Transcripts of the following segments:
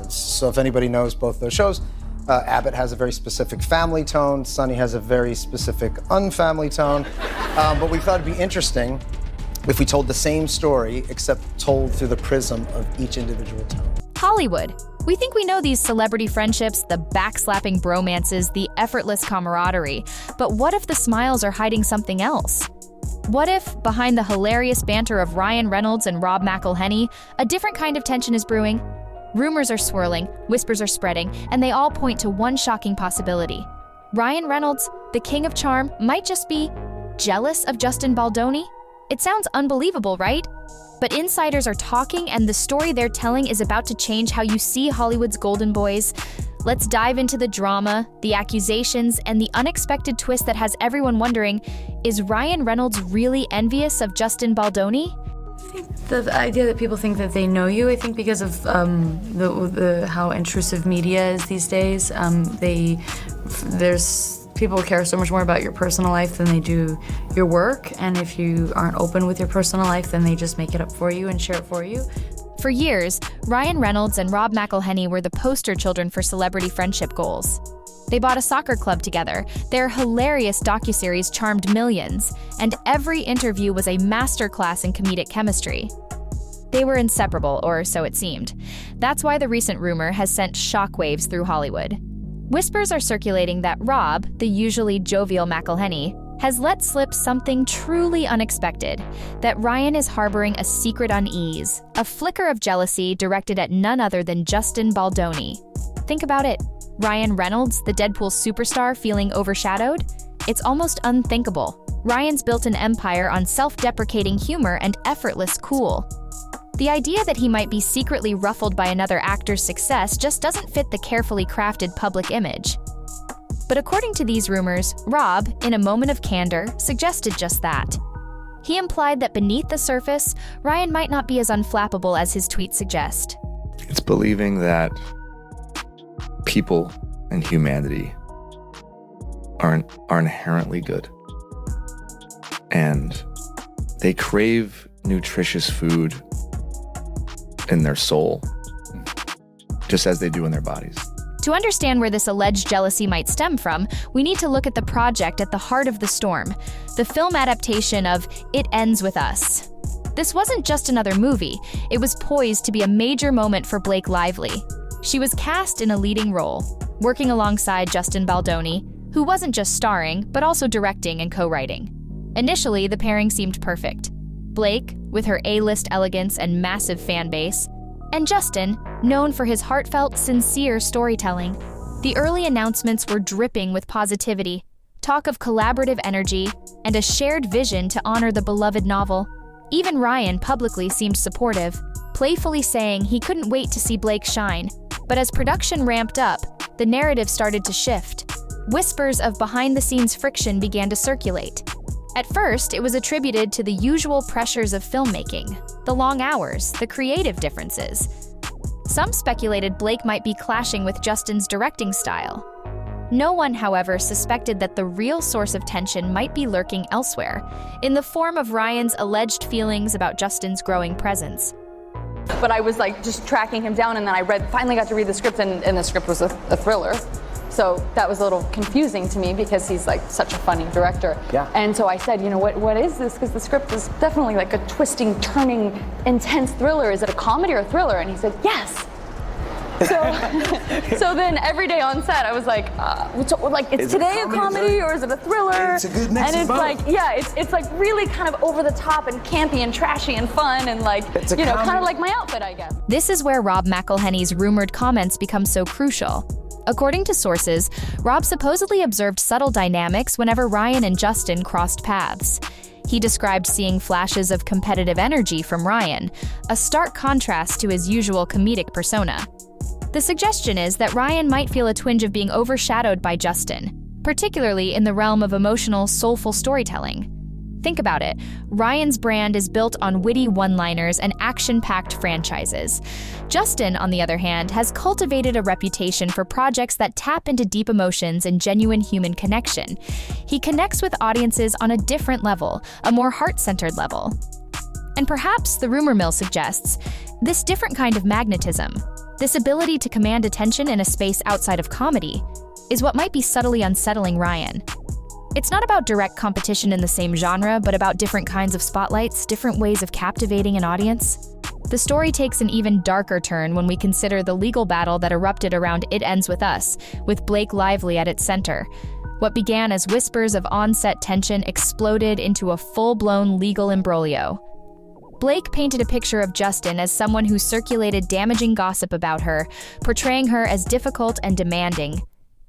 is. So if anybody knows both those shows, Abbott has a very specific family tone, Sunny has a very specific unfamily tone. But we thought it'd be interesting if we told the same story, except told through the prism of each individual tone. Hollywood. We think we know these celebrity friendships, the backslapping bromances, the effortless camaraderie. But what if the smiles are hiding something else? What if, behind the hilarious banter of Ryan Reynolds and Rob McElhenney, a different kind of tension is brewing? Rumors are swirling, whispers are spreading, and they all point to one shocking possibility. Ryan Reynolds, the king of charm, might just be jealous of Justin Baldoni? It sounds unbelievable, right? But insiders are talking, and the story they're telling is about to change how you see Hollywood's golden boys. Let's dive into the drama, the accusations, and the unexpected twist that has everyone wondering, is Ryan Reynolds really envious of Justin Baldoni? I think the idea that people think that they know you, I think because of how intrusive media is these days, people care so much more about your personal life than they do your work, and if you aren't open with your personal life, then they just make it up for you and share it for you. For years, Ryan Reynolds and Rob McElhenney were the poster children for celebrity friendship goals. They bought a soccer club together, their hilarious docuseries charmed millions, and every interview was a masterclass in comedic chemistry. They were inseparable, or so it seemed. That's why the recent rumor has sent shockwaves through Hollywood. Whispers are circulating that Rob, the usually jovial McElhenney, has let slip something truly unexpected, that Ryan is harboring a secret unease, a flicker of jealousy directed at none other than Justin Baldoni. Think about it. Ryan Reynolds, the Deadpool superstar, feeling overshadowed? It's almost unthinkable. Ryan's built an empire on self-deprecating humor and effortless cool. The idea that he might be secretly ruffled by another actor's success just doesn't fit the carefully crafted public image. But according to these rumors, Rob, in a moment of candor, suggested just that. He implied that beneath the surface, Ryan might not be as unflappable as his tweets suggest. It's believing that people and humanity are inherently good. And they crave nutritious food in their soul, just as they do in their bodies. To understand where this alleged jealousy might stem from, we need to look at the project at the heart of the storm, the film adaptation of It Ends With Us. This wasn't just another movie, it was poised to be a major moment for Blake Lively. She was cast in a leading role, working alongside Justin Baldoni, who wasn't just starring, but also directing and co-writing. Initially, the pairing seemed perfect. Blake, with her A-list elegance and massive fan base, and Justin, known for his heartfelt, sincere storytelling. The early announcements were dripping with positivity, talk of collaborative energy, and a shared vision to honor the beloved novel. Even Ryan publicly seemed supportive, playfully saying he couldn't wait to see Blake shine. But as production ramped up, the narrative started to shift. Whispers of behind-the-scenes friction began to circulate. At first, it was attributed to the usual pressures of filmmaking, the long hours, the creative differences. Some speculated Blake might be clashing with Justin's directing style. No one, however, suspected that the real source of tension might be lurking elsewhere, in the form of Ryan's alleged feelings about Justin's growing presence. But I was like just tracking him down, and then finally got to read the script, and the script was a thriller. So that was a little confusing to me because he's like such a funny director. Yeah. And so I said, what is this? Because the script is definitely like a twisting, turning, intense thriller. Is it a comedy or a thriller? And he said, yes. So then every day on set, I was like, is today a comedy or is it a thriller? It's a good mix and of it's both. like, yeah, it's like really kind of over the top and campy and trashy and fun and like, kind of like my outfit, I guess. This is where Rob McElhenney's rumored comments become so crucial. According to sources, Rob supposedly observed subtle dynamics whenever Ryan and Justin crossed paths. He described seeing flashes of competitive energy from Ryan, a stark contrast to his usual comedic persona. The suggestion is that Ryan might feel a twinge of being overshadowed by Justin, particularly in the realm of emotional, soulful storytelling. Think about it. Ryan's brand is built on witty one-liners and action-packed franchises. Justin, on the other hand, has cultivated a reputation for projects that tap into deep emotions and genuine human connection. He connects with audiences on a different level, a more heart-centered level. And perhaps, the rumor mill suggests, this different kind of magnetism, This ability to command attention in a space outside of comedy is what might be subtly unsettling Ryan. It's not about direct competition in the same genre, but about different kinds of spotlights, different ways of captivating an audience. The story takes an even darker turn when we consider the legal battle that erupted around It Ends With Us, with Blake Lively at its center. What began as whispers of on-set tension exploded into a full-blown legal imbroglio. Blake painted a picture of Justin as someone who circulated damaging gossip about her, portraying her as difficult and demanding.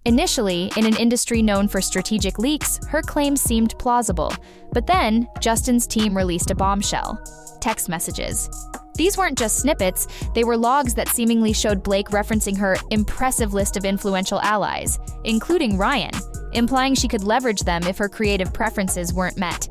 Initially, in an industry known for strategic leaks, her claims seemed plausible. But then, Justin's team released a bombshell: text messages. These weren't just snippets, they were logs that seemingly showed Blake referencing her impressive list of influential allies, including Ryan, implying she could leverage them if her creative preferences weren't met.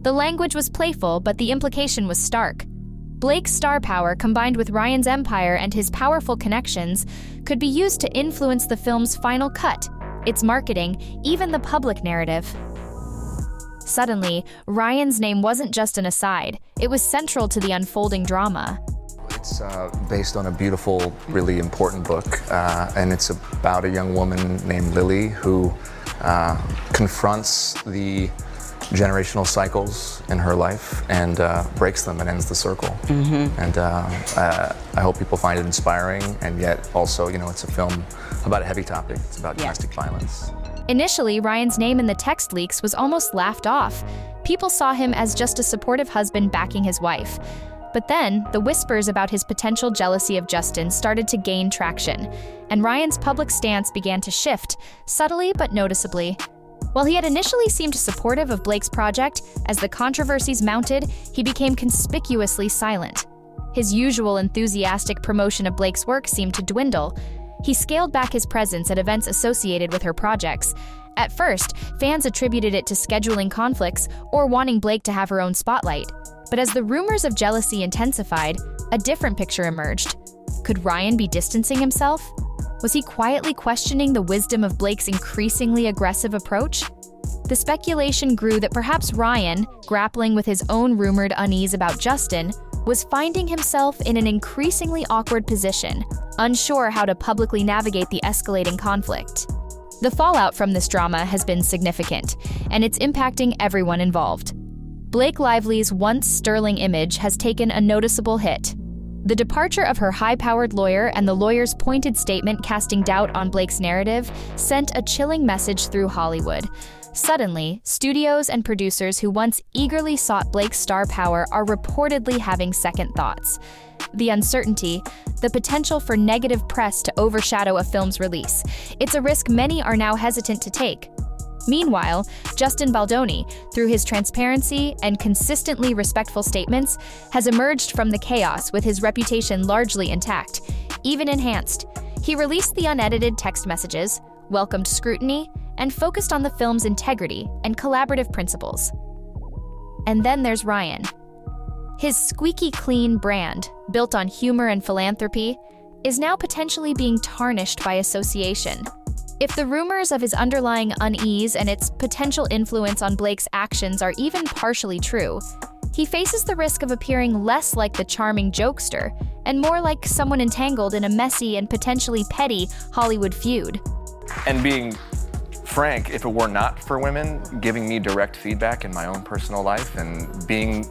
The language was playful, but the implication was stark. Blake's star power, combined with Ryan's empire and his powerful connections, could be used to influence the film's final cut, its marketing, even the public narrative. Suddenly, Ryan's name wasn't just an aside, it was central to the unfolding drama. It's based on a beautiful, really important book, and it's about a young woman named Lily who confronts the generational cycles in her life and breaks them and ends the circle. And I hope people find it inspiring, and yet also, it's a film about a heavy topic. It's about domestic violence. Initially, Ryan's name in the text leaks was almost laughed off. People saw him as just a supportive husband backing his wife. But then, the whispers about his potential jealousy of Justin started to gain traction, and Ryan's public stance began to shift, subtly but noticeably. While he had initially seemed supportive of Blake's project, as the controversies mounted, he became conspicuously silent. His usual enthusiastic promotion of Blake's work seemed to dwindle. He scaled back his presence at events associated with her projects. At first, fans attributed it to scheduling conflicts or wanting Blake to have her own spotlight. But as the rumors of jealousy intensified, a different picture emerged. Could Ryan be distancing himself? Was he quietly questioning the wisdom of Blake's increasingly aggressive approach? The speculation grew that perhaps Ryan, grappling with his own rumored unease about Justin, was finding himself in an increasingly awkward position, unsure how to publicly navigate the escalating conflict. The fallout from this drama has been significant, and it's impacting everyone involved. Blake Lively's once sterling image has taken a noticeable hit. The departure of her high-powered lawyer and the lawyer's pointed statement casting doubt on Blake's narrative sent a chilling message through Hollywood. Suddenly, studios and producers who once eagerly sought Blake's star power are reportedly having second thoughts. The uncertainty, the potential for negative press to overshadow a film's release, it's a risk many are now hesitant to take. Meanwhile, Justin Baldoni, through his transparency and consistently respectful statements, has emerged from the chaos with his reputation largely intact, even enhanced. He released the unedited text messages, welcomed scrutiny, and focused on the film's integrity and collaborative principles. And then there's Ryan. His squeaky clean brand, built on humor and philanthropy, is now potentially being tarnished by association. If the rumors of his underlying unease and its potential influence on Blake's actions are even partially true, he faces the risk of appearing less like the charming jokester and more like someone entangled in a messy and potentially petty Hollywood feud. And being frank, if it were not for women giving me direct feedback in my own personal life and being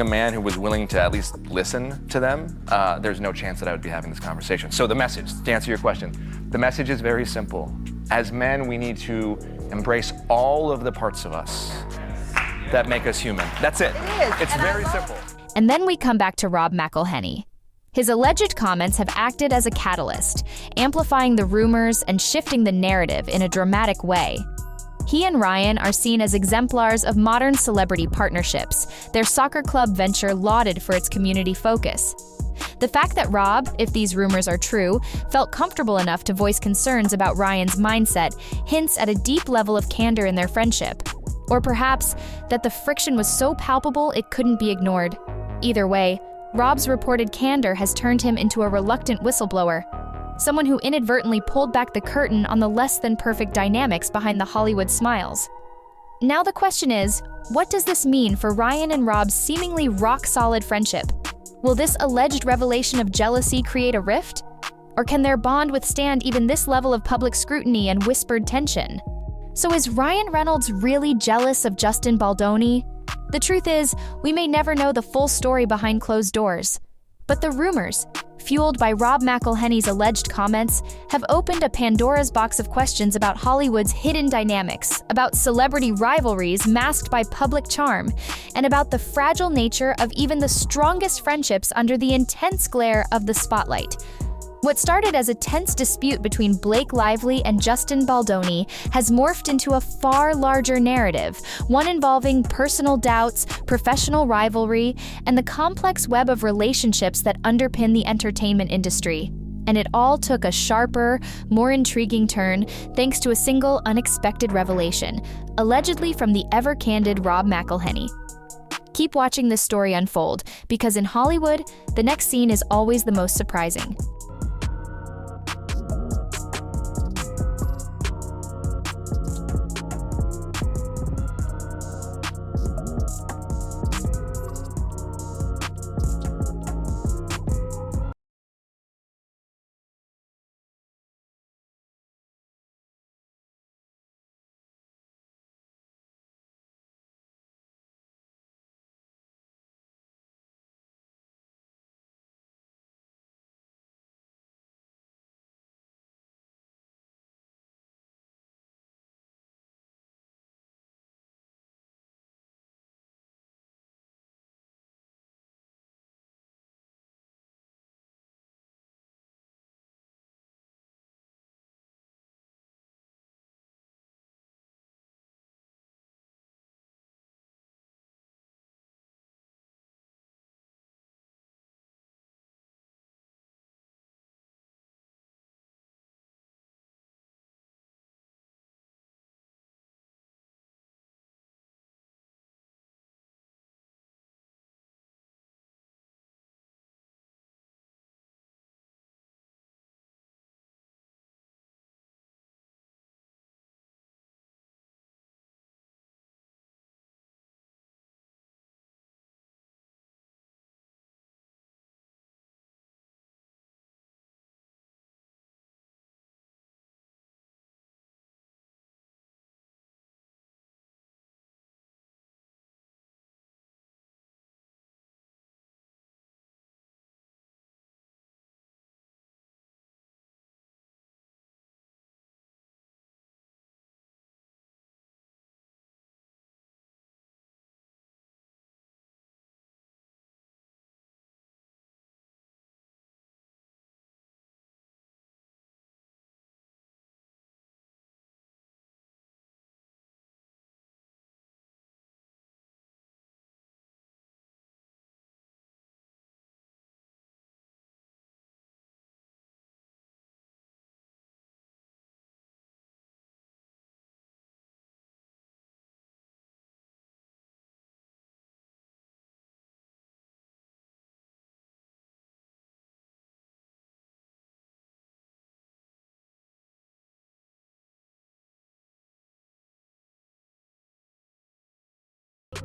a man who was willing to at least listen to them, there's no chance that I would be having this conversation. So the message, to answer your question, the message is very simple. As men, we need to embrace all of the parts of us that make us human. That's it. It's very simple. And then we come back to Rob McElhenney. His alleged comments have acted as a catalyst, amplifying the rumors and shifting the narrative in a dramatic way. He and Ryan are seen as exemplars of modern celebrity partnerships, their soccer club venture lauded for its community focus. The fact that Rob, if these rumors are true, felt comfortable enough to voice concerns about Ryan's mindset hints at a deep level of candor in their friendship. Or perhaps that the friction was so palpable it couldn't be ignored. Either way, Rob's reported candor has turned him into a reluctant whistleblower, someone who inadvertently pulled back the curtain on the less-than-perfect dynamics behind the Hollywood smiles. Now the question is, what does this mean for Ryan and Rob's seemingly rock-solid friendship? Will this alleged revelation of jealousy create a rift? Or can their bond withstand even this level of public scrutiny and whispered tension? So is Ryan Reynolds really jealous of Justin Baldoni? The truth is, we may never know the full story behind closed doors. But the rumors, fueled by Rob McElhenney's alleged comments, have opened a Pandora's box of questions about Hollywood's hidden dynamics, about celebrity rivalries masked by public charm, and about the fragile nature of even the strongest friendships under the intense glare of the spotlight. What started as a tense dispute between Blake Lively and Justin Baldoni has morphed into a far larger narrative, one involving personal doubts, professional rivalry, and the complex web of relationships that underpin the entertainment industry. And it all took a sharper, more intriguing turn thanks to a single unexpected revelation, allegedly from the ever-candid Rob McElhenney. Keep watching this story unfold, because in Hollywood, the next scene is always the most surprising.